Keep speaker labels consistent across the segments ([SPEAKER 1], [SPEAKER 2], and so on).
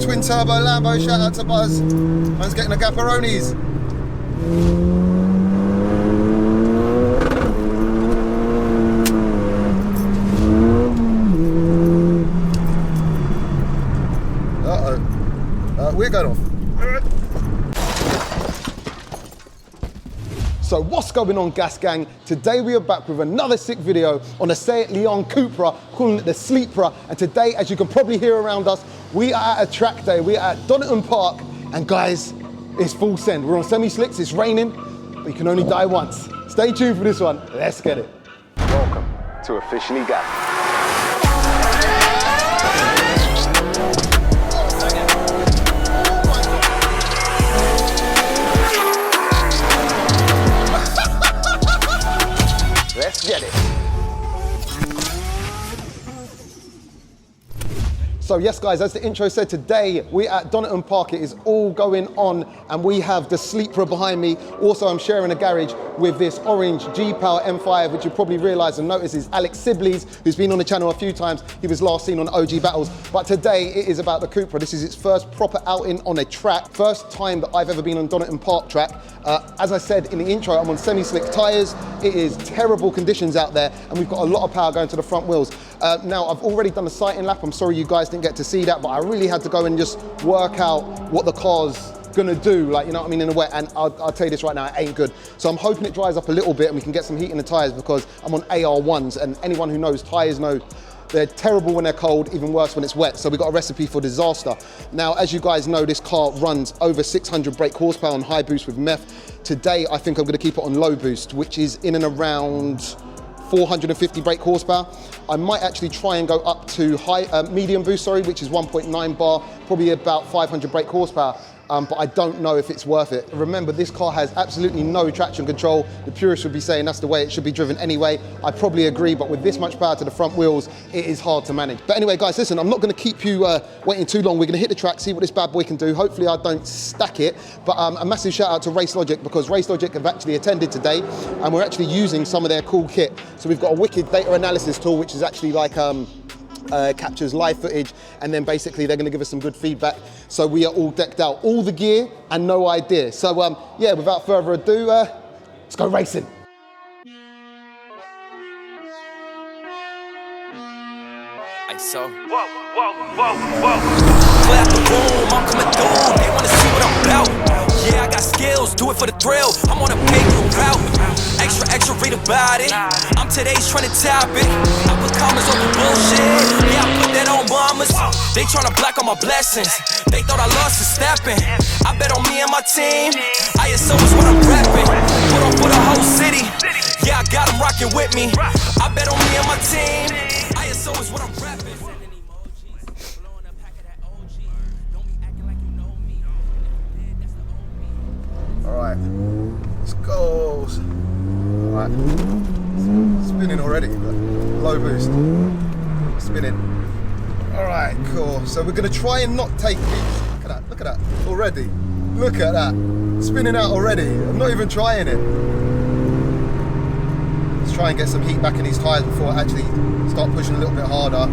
[SPEAKER 1] twin turbo Lambo, shout out to Buzz. Man's getting the Gapperonis. We're going off. So what's going on, Gas Gang? Today we are back with another sick video on a Seat Leon Cupra, calling it the Slipra. And today, as you can probably hear around us, we are at a track day. We are at Donington Park, and guys, it's full send. We're on semi-slicks, it's raining, but you can only die once. Stay tuned for this one. Let's get it.
[SPEAKER 2] Welcome to Officially Gas. Let's get it.
[SPEAKER 1] So yes guys, as the intro said, today we're at Donington Park. It is all going on, and we have the Slipra behind me. Also, I'm sharing a garage with this orange G-Power M5, which you probably realise and notice is Alex Sibley's, who's been on the channel a few times. He was last seen on OG Battles, but today it is about the Cupra. This is its first proper outing on a track. First time that I've ever been on Donington Park track. As I said in the intro, I'm on semi-slick tyres. It is terrible conditions out there, and we've got a lot of power going to the front wheels. Now, I've already done the sighting lap. I'm sorry you guys didn't get to see that, but I really had to go and just work out what the car's gonna do, like, you know what I mean, in the wet, and I'll tell you this right now, it ain't good. So I'm hoping it dries up a little bit and we can get some heat in the tyres, because I'm on AR1s, and anyone who knows tyres know they're terrible when they're cold, even worse when it's wet. So we've got a recipe for disaster. Now, as you guys know, this car runs over 600 brake horsepower on high boost with MEF. Today, I think I'm gonna keep it on low boost, which is in and around 450 brake horsepower. I might actually try and go up to medium boost, which is 1.9 bar, probably about 500 brake horsepower. But I don't know if it's worth it. Remember, this car has absolutely no traction control. The purists would be saying that's the way it should be driven anyway. I probably agree, but with this much power to the front wheels, it is hard to manage. But anyway, guys, listen, I'm not gonna keep you waiting too long. We're gonna hit the track, see what this bad boy can do. Hopefully I don't stack it, but a massive shout out to Race Logic, because Race Logic have actually attended today, and we're actually using some of their cool kit. So we've got a wicked data analysis tool, which is actually like, captures live footage, and then basically they're gonna give us some good feedback. So we are all decked out, all the gear and no idea. So yeah, without further ado, let's go racing.
[SPEAKER 3] So, whoa. Clear out the room, I'm coming through. They wanna see what I'm about. Yeah, I got skills, do it for the thrill. I'm on a paper route. Extra, read about it. I'm today's trying to top it. I put commas on the bullshit. Yeah, I put that on mamas. They tryna block all my blessings. They thought I lost the stepping. I bet on me and my team. ISO is what I'm rapping. Put on for the whole city. Yeah, I got them rocking with me. I bet on me and my team. ISO is what I'm rapping.
[SPEAKER 1] All right, let's go. All right, spinning already, low boost, spinning. All right, cool. So we're gonna try and not take beats. Look at that, already. Look at that, spinning out already. I'm not even trying it. Let's try and get some heat back in these tires before I actually start pushing a little bit harder.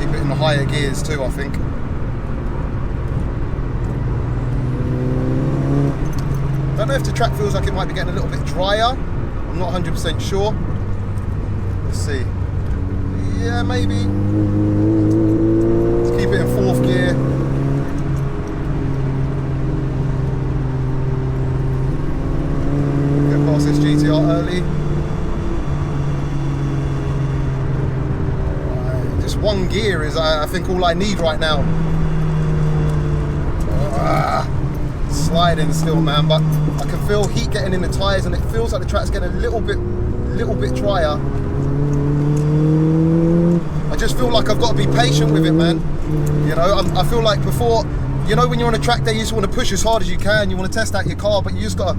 [SPEAKER 1] Keep it in the higher gears too, I think. I don't know if the track feels like it might be getting a little bit drier. I'm not 100% sure. Let's see. Yeah, maybe. Let's keep it in fourth gear. Get past this GTR early. Right, just one gear is, I think, all I need right now. Sliding still, man, but I can feel heat getting in the tyres, and it feels like the track's getting a little bit drier. I just feel like I've got to be patient with it, man. You know, I feel like before, you know, when you're on a track day, you just want to push as hard as you can. You want to test out your car, but you've got to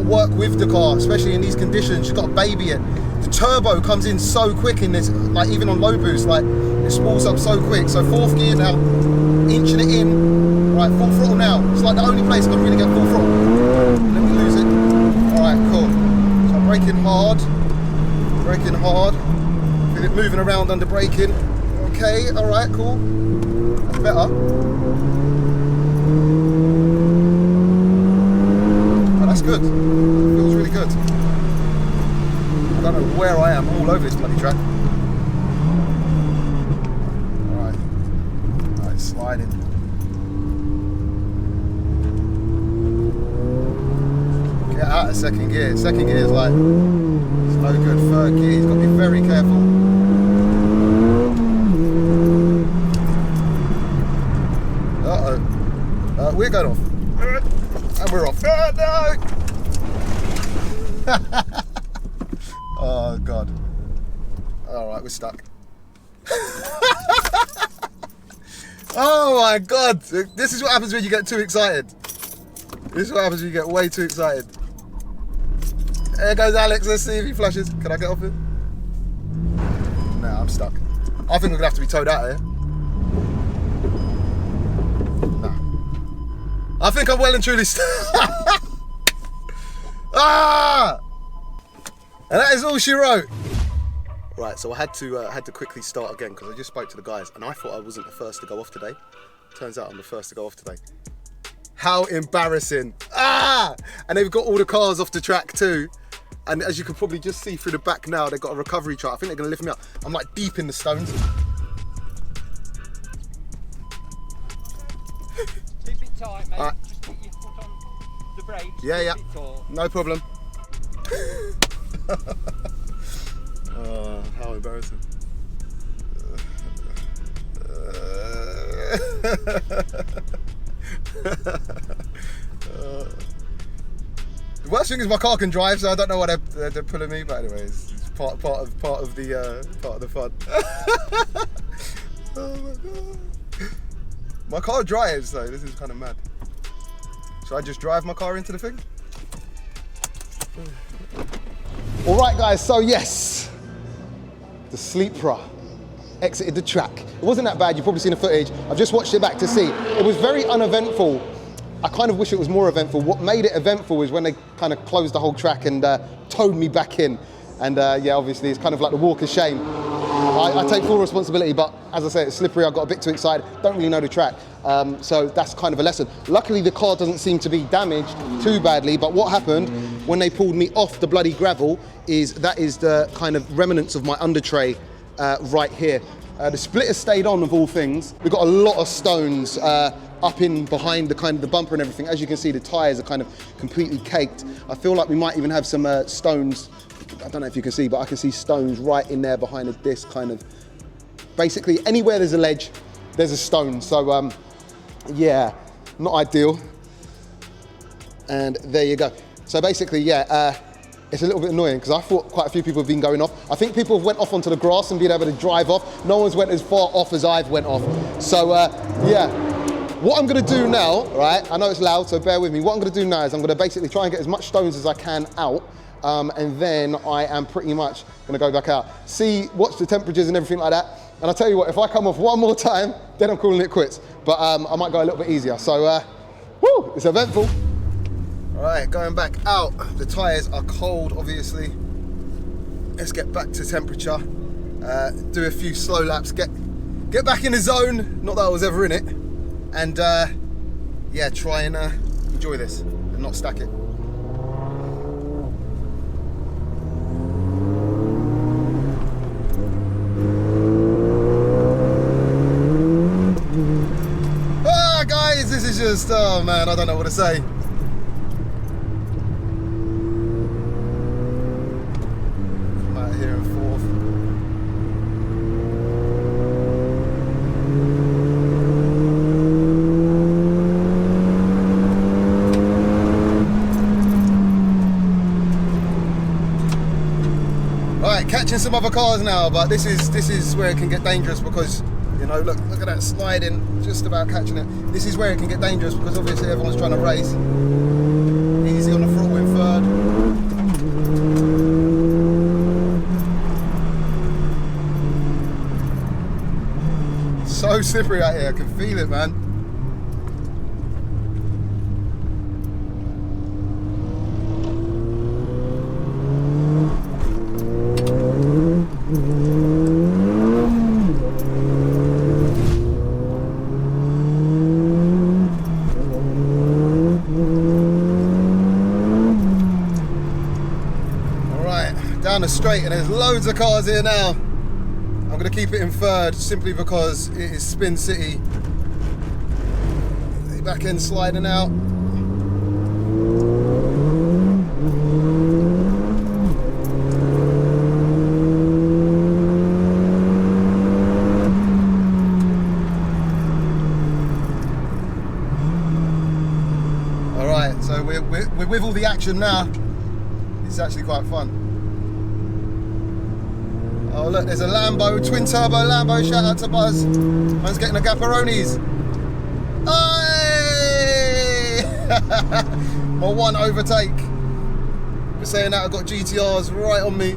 [SPEAKER 1] work with the car, especially in these conditions. You've got to baby it. The turbo comes in so quick in this, like even on low boost, like it spools up so quick. So fourth gear now, inching it in. Right, full throttle now. It's like the only place I can really get full throttle. Let me lose it. All right, cool. So I'm braking hard. Feel it moving around under braking. okay, all right, cool. That's better. Oh, that's good. Feels really good. I don't know where I am. I'm all over this bloody track. All right, sliding. Get out of second gear. Second gear is like, it's no good. Third gear, you've got to be very careful. We're going off. And we're off. No! Oh, God. All right, we're stuck. Oh, my God. This is what happens when you get too excited. This is what happens when you get way too excited. There goes Alex. Let's see if he flashes. Can I get off it? Nah, I'm stuck. I think we're going to have to be towed out of here. I think I'm well and truly Ah! And that is all she wrote. Right, so I had to quickly start again because I just spoke to the guys and I thought I wasn't the first to go off today. Turns out I'm the first to go off today. How embarrassing. Ah! And they've got all the cars off the track too. And as you can probably just see through the back now, they've got a recovery truck. I think they're gonna lift me up. I'm like deep in the stones.
[SPEAKER 4] Keep it tight, mate.
[SPEAKER 1] Right.
[SPEAKER 4] Just keep your foot on the brakes.
[SPEAKER 1] Yeah, yeah.
[SPEAKER 4] Keep it taut.
[SPEAKER 1] No problem. Oh, how embarrassing. The worst thing is my car can drive, so I don't know why they're pulling me. But anyways, it's part of the fun. Oh my God. My car drives, so this is kind of mad. Should I just drive my car into the thing? All right, guys. So yes, the Cupra exited the track. It wasn't that bad. You've probably seen the footage. I've just watched it back to see. It was very uneventful. I kind of wish it was more eventful. What made it eventful is when they kind of closed the whole track and towed me back in. And yeah, obviously it's kind of like the walk of shame. I take full responsibility, but as I say, it's slippery. I got a bit too excited. Don't really know the track. So that's kind of a lesson. Luckily, the car doesn't seem to be damaged too badly, but what happened when they pulled me off the bloody gravel is that is the kind of remnants of my under tray right here. The splitter stayed on of all things. We've got a lot of stones up in behind the kind of the bumper and everything. As you can see, the tires are kind of completely caked. I feel like we might even have some stones. I don't know if you can see, but I can see stones right in there behind the disc, kind of. Basically, anywhere there's a ledge, there's a stone. So yeah, not ideal. And there you go. So basically, yeah, it's a little bit annoying because I thought quite a few people have been going off. I think people have went off onto the grass and been able to drive off. No one's went as far off as I've went off. So yeah, what I'm gonna do now, right? I know it's loud, so bear with me. What I'm gonna do now is I'm gonna basically try and get as much stones as I can out. And then I am pretty much gonna go back out. See, watch the temperatures and everything like that. And I'll tell you what, if I come off one more time, then I'm calling it quits. But I might go a little bit easier. So, woo, it's eventful. All right, going back out. The tires are cold, obviously. Let's get back to temperature. Do a few slow laps, get back in the zone. Not that I was ever in it. And yeah, try and enjoy this and not stack it. Guys, this is just, oh man, I don't know what to say. Come out here in fourth. Right, catching some other cars now, but this is where it can get dangerous because, you know, look at that sliding, just about catching it. This is where it can get dangerous because obviously everyone's trying to race. Easy on the throttle in third. So slippery out here, I can feel it, man. down the straight and there's loads of cars here now. I'm gonna keep it in third simply because it is Spin City. The back end sliding out. All right, so we're with all the action now. It's actually quite fun. Oh look, there's a Lambo, twin turbo Lambo, shout out to Buzz. Man's getting the Gapparonis. Hey! My one overtake. For saying that, I've got GTRs right on me.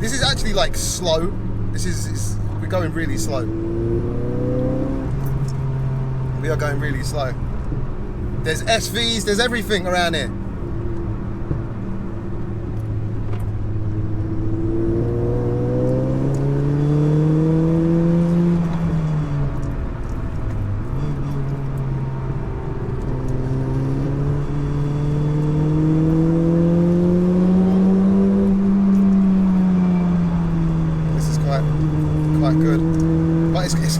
[SPEAKER 1] This is actually like slow. We're going really slow. We are going really slow. There's SVs, there's everything around here.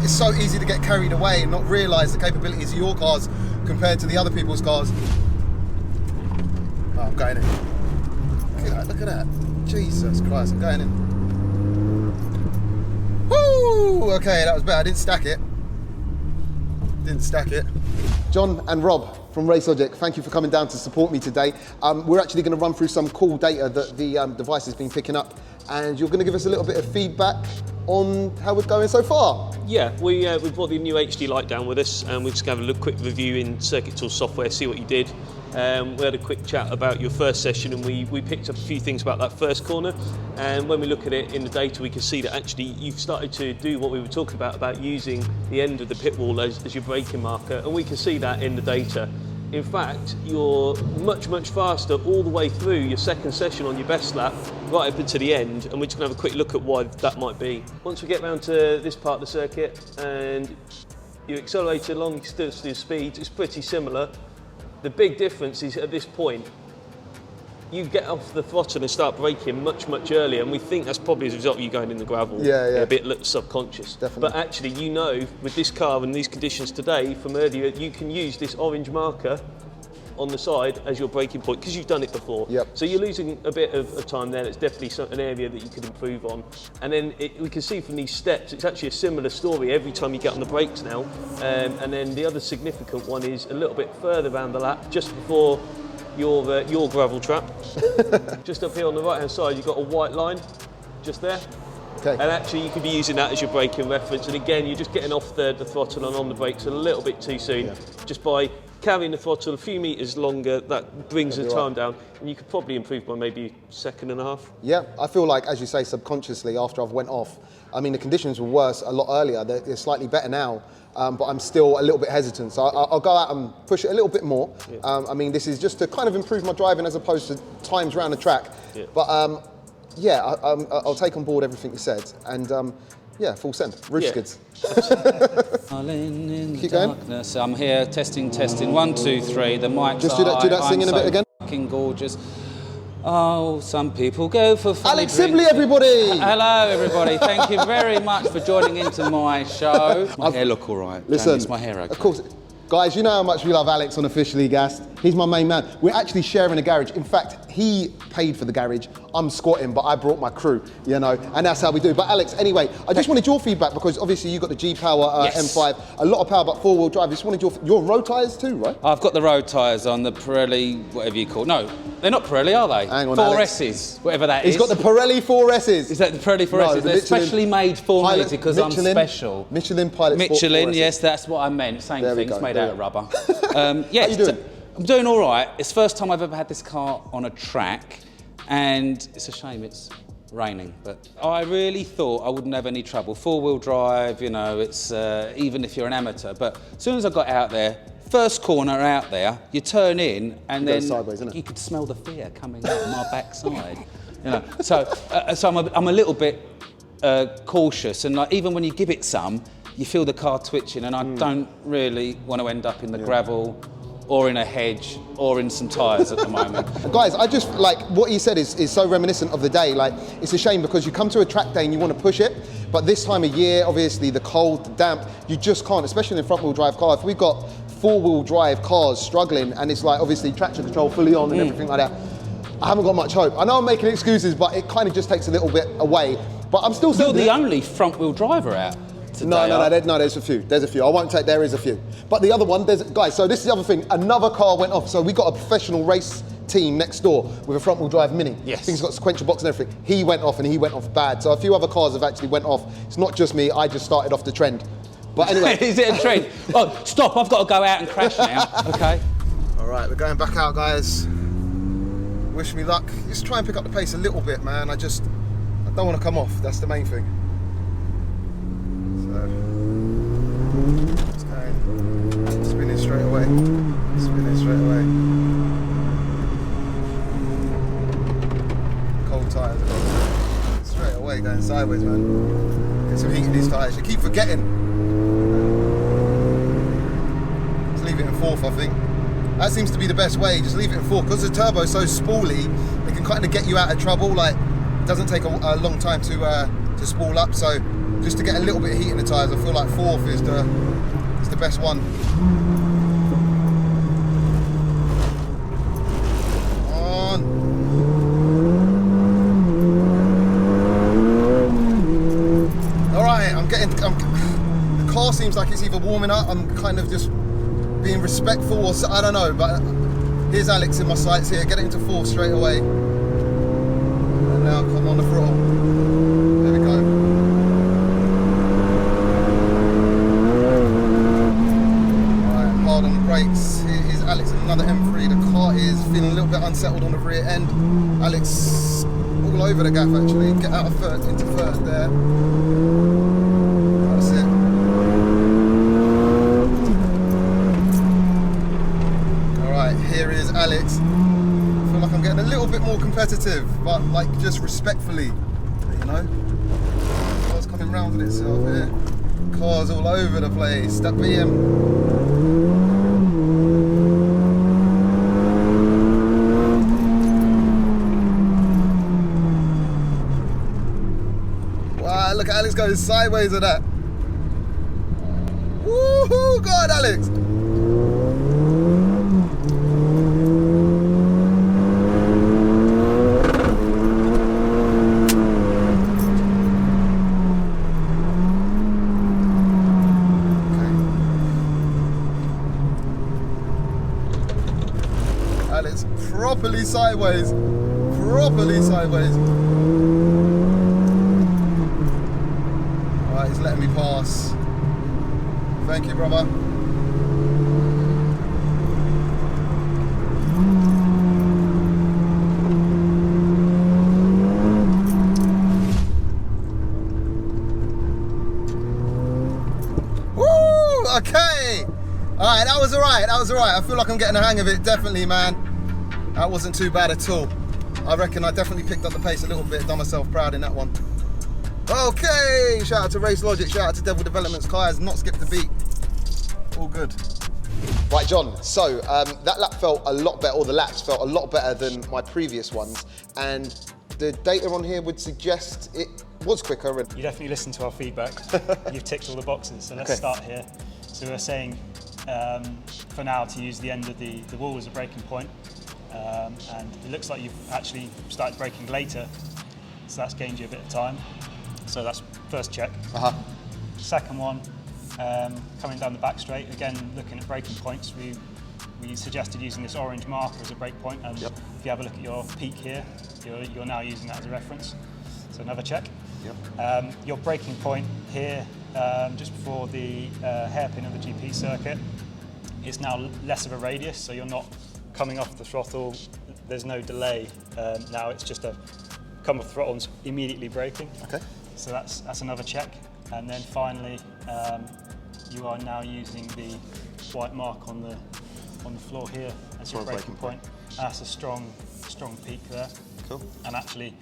[SPEAKER 1] It's so easy to get carried away and not realise the capabilities of your cars compared to the other people's cars. Oh, I'm going in. Look at that. Jesus Christ, I'm going in. Woo! Okay, that was bad. I didn't stack it. John and Rob from RaceLogic, thank you for coming down to support me today. We're actually going to run through some cool data that the device has been picking up, and you're going to give us a little bit of feedback on how we're going so far.
[SPEAKER 5] Yeah, we brought the new HD light down with us, and we're just going to have a quick review in Circuit Tool software, see what you did. We had a quick chat about your first session, and we picked up a few things about that first corner. And when we look at it in the data, we can see that actually you've started to do what we were talking about using the end of the pit wall as your braking marker, and we can see that in the data. In fact, you're much faster all the way through your second session on your best lap, right up until the end, and we're just going to have a quick look at why that might be. Once we get round to this part of the circuit and you accelerate along your speeds, it's pretty similar. The big difference is at this point, you get off the throttle and start braking much earlier, and we think that's probably as a result of you going in the gravel.
[SPEAKER 1] Yeah.
[SPEAKER 5] A bit subconscious.
[SPEAKER 1] Definitely.
[SPEAKER 5] But actually, you know, with this car and these conditions today from earlier, you can use this orange marker on the side as your braking point because you've done it before.
[SPEAKER 1] Yep.
[SPEAKER 5] So you're losing a bit of time there. It's definitely an area that you could improve on. And then we can see from these steps, it's actually a similar story every time you get on the brakes now. And then the other significant one is a little bit further around the lap, just before your gravel trap. Just up here on the right hand side, you've got a white line just there.
[SPEAKER 1] Okay.
[SPEAKER 5] And actually you could be using that as your braking reference, and again you're just getting off the throttle and on the brakes a little bit too soon.
[SPEAKER 1] Yeah.
[SPEAKER 5] Just by carrying the throttle a few metres longer, that brings the time down, and you could probably improve by maybe a second and a half.
[SPEAKER 1] Yeah, I feel like, as you say, subconsciously after I've went off, I mean the conditions were worse a lot earlier, they're slightly better now, but I'm still a little bit hestant, so I'll go out and push it a little bit more.
[SPEAKER 5] Yeah.
[SPEAKER 1] I mean this is just to kind of improve my driving as opposed to times around the track,
[SPEAKER 5] Yeah.
[SPEAKER 1] but I'll take on board everything you said, and yeah, full send. Roof skids.
[SPEAKER 6] Keep going. Darkness. I'm here testing. 1, 2, 3. The mics.
[SPEAKER 1] Just do that singing a bit again.
[SPEAKER 6] Fucking gorgeous. Oh, some people go for funny
[SPEAKER 1] Alex
[SPEAKER 6] drinks.
[SPEAKER 1] Sibley, everybody.
[SPEAKER 6] Hello, everybody. Thank you very much for joining into my show. My hair look all right.
[SPEAKER 1] Listen,
[SPEAKER 6] is my hair okay?
[SPEAKER 1] Of course. Guys, you know how much we love Alex on Officially Gassed. He's my main man. We're actually sharing a garage. In fact, he paid for the garage. I'm squatting, but I brought my crew, you know, and that's how we do. But Alex, anyway, I just wanted your feedback because obviously you got the G-Power
[SPEAKER 6] Yes.
[SPEAKER 1] M5, a lot of power, but four-wheel drive. Just wanted your road tyres too, right?
[SPEAKER 6] I've got the road tyres on, the Pirelli, whatever you call. No, they're not Pirelli, are they?
[SPEAKER 1] Hang on,
[SPEAKER 6] 4Ss, whatever that is.
[SPEAKER 1] He's got the Pirelli 4Ss.
[SPEAKER 6] Is that the Pirelli 4Ss?
[SPEAKER 1] No,
[SPEAKER 6] They're specially made for me because I'm special.
[SPEAKER 1] Michelin Pilot Sport
[SPEAKER 6] Michelin,
[SPEAKER 1] 4Ss.
[SPEAKER 6] yes, that's what I meant. Same
[SPEAKER 1] There we
[SPEAKER 6] thing, it's
[SPEAKER 1] go,
[SPEAKER 6] made
[SPEAKER 1] there
[SPEAKER 6] out of
[SPEAKER 1] we
[SPEAKER 6] rubber.
[SPEAKER 1] How you doing?
[SPEAKER 6] I'm doing all right. It's the first time I've ever had this car on a track, and it's a shame it's raining, but I really thought I wouldn't have any trouble. Four-wheel drive, you know, it's even if you're an amateur, but as soon as I got out there, first corner out there, you turn in and then
[SPEAKER 1] sideways, innit?
[SPEAKER 6] you could smell the fear coming out of my backside. You know, so I'm a little bit cautious, and like even when you give it some, you feel the car twitching, and I don't really want to end up in the gravel or in a hedge or in some tyres at the moment.
[SPEAKER 1] Guys, I just like what he said is so reminiscent of the day. Like, it's a shame because you come to a track day and you want to push it, but this time of year, obviously the cold, the damp, you just can't, especially in a front wheel drive car. If we've got 4-wheel drive cars struggling and it's like obviously traction control fully on and everything like that, I haven't got much hope. I know I'm making excuses, but it kind of just takes a little bit away. But I'm still
[SPEAKER 6] You're the only front wheel driver out today.
[SPEAKER 1] No, there's a few. There's a few. I won't take, there is a few. But the other one, guys, so this is the other thing. Another car went off. So we got a professional race team next door with a front wheel drive Mini.
[SPEAKER 6] Yes.
[SPEAKER 1] I think he's got sequential box and everything. He went off and he went off bad. So a few other cars have actually went off. It's not just me. I just started off the trend. But anyway.
[SPEAKER 6] Is it a trend? Oh, stop. I've got to go out and crash now. Okay.
[SPEAKER 1] All right, we're going back out, guys. Wish me luck. Just try and pick up the pace a little bit, man. I don't want to come off. That's the main thing. So, just going, spinning straight away. Spinning straight away. Cold tyres. Straight away, going sideways, man. Get some heat in these tyres. You keep forgetting. Just leave it in fourth, I think. That seems to be the best way, just leave it in fourth. Because the turbo is so spooly, it can kind of get you out of trouble. Like, it doesn't take a long time to spool up. So just to get a little bit of heat in the tyres, I feel like fourth is the best one. On. All right, the car seems like it's either warming up, I'm kind of just being respectful, or I don't know, but here's Alex in my sights here, get it into fourth straight away. And now come on the throttle. There we go. Alright, hard on the brakes. Here's Alex in another M3. The car is feeling a little bit unsettled on the rear end. Alex all over the gap actually. Get out of third, into third there. That's it. Here is Alex. I feel like I'm getting a little bit more competitive, but like just respectfully, you know. Car's coming round with itself here. Cars all over the place. That BM. Wow, look at Alex going sideways at that. Woohoo! Go on, Alex. Properly sideways. Alright, he's letting me pass. Thank you, brother. Woo! Okay! Alright, that was alright. I feel like I'm getting the hang of it, definitely, man. That wasn't too bad at all. I reckon I definitely picked up the pace a little bit, done myself proud in that one. Okay, shout out to Race Logic, shout out to Devil Developments. Kai has not skipped the beat. All good. Right, John, so that lap felt a lot better, or the laps felt a lot better than my previous ones, and the data on here would suggest it was quicker. And
[SPEAKER 4] You definitely listened to our feedback. You've ticked all the boxes, so let's start here. So we're saying for now to use the end of the wall as a braking point. And it looks like you've actually started braking later, so that's gained you a bit of time. So that's first check. Second one, coming down the back straight, again looking at braking points, we suggested using this orange marker as a brake point, and if you have a look at your peak here, you're now using that as a reference. So another check. Your braking point here, just before the hairpin of the GP circuit, is now less of a radius, so you're not coming off the throttle, there's no delay. Now it's just a come off throttle and immediately braking. Okay. So that's another check. And then finally, you are now using the white mark on the floor here as your braking point. That's a strong peak there. Cool. And actually,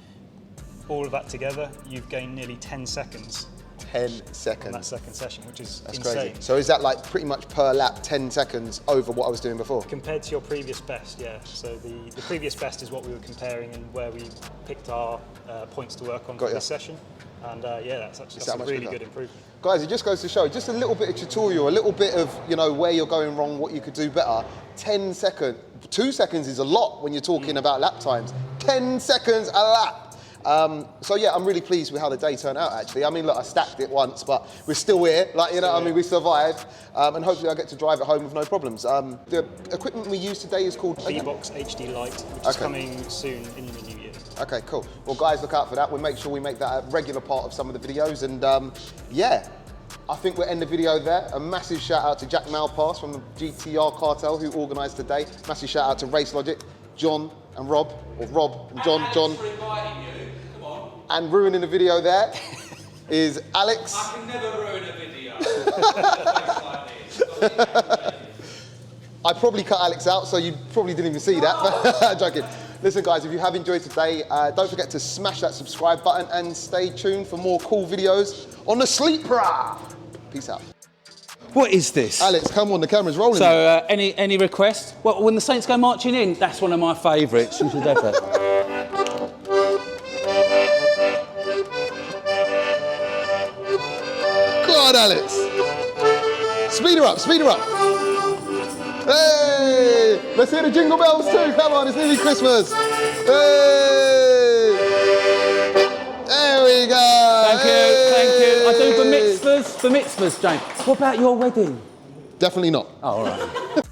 [SPEAKER 4] all of that together, you've gained nearly 10 seconds
[SPEAKER 1] 10
[SPEAKER 4] on
[SPEAKER 1] seconds.
[SPEAKER 4] that second session, which is
[SPEAKER 1] That's
[SPEAKER 4] insane.
[SPEAKER 1] crazy. So is that like pretty much per lap 10 seconds over what I was doing before?
[SPEAKER 4] Compared to your previous best, yeah. So the previous best is what we were comparing and where we picked our points to work on
[SPEAKER 1] Got
[SPEAKER 4] for
[SPEAKER 1] ya.
[SPEAKER 4] this session. And yeah, that's
[SPEAKER 1] that
[SPEAKER 4] a
[SPEAKER 1] much
[SPEAKER 4] really
[SPEAKER 1] quicker?
[SPEAKER 4] good improvement.
[SPEAKER 1] Guys, it just goes to show, just a little bit of tutorial, a little bit of, you know, where you're going wrong, what you could do better. 10 seconds, 2 seconds is a lot when you're talking about lap times. 10 seconds a lap. So yeah, I'm really pleased with how the day turned out actually. I mean, look, I stacked it once, but we're still here. Like, you know what I mean, we survived. And hopefully I get to drive it home with no problems. The equipment we use today is called
[SPEAKER 4] VBOX HD Lite, which is coming soon in the new year.
[SPEAKER 1] Okay, cool. Well, guys, look out for that. We'll make sure we make that a regular part of some of the videos. And yeah, I think we'll end the video there. A massive shout out to Jack Malpass from the GTR Cartel who organised today. Massive shout out to Race Logic, John and Rob, or Rob and John. And ruining the video there is Alex.
[SPEAKER 6] I can never ruin a video.
[SPEAKER 1] I probably cut Alex out, so you probably didn't even see that. Joking. Listen, guys, if you have enjoyed today, don't forget to smash that subscribe button and stay tuned for more cool videos on the Cupra. Peace out.
[SPEAKER 6] What is this?
[SPEAKER 1] Alex, come on, the camera's rolling.
[SPEAKER 6] So, any requests? Well, when the Saints go marching in, that's one of my favourites. You should have that.
[SPEAKER 1] Go on, Alex. Speed her up, speed her up. Hey, let's hear the jingle bells too. Come on, it's nearly Christmas. Hey, there we go.
[SPEAKER 6] Thank you. I do for mitzvahs, James. What about your wedding?
[SPEAKER 1] Definitely not.
[SPEAKER 6] Oh, all right.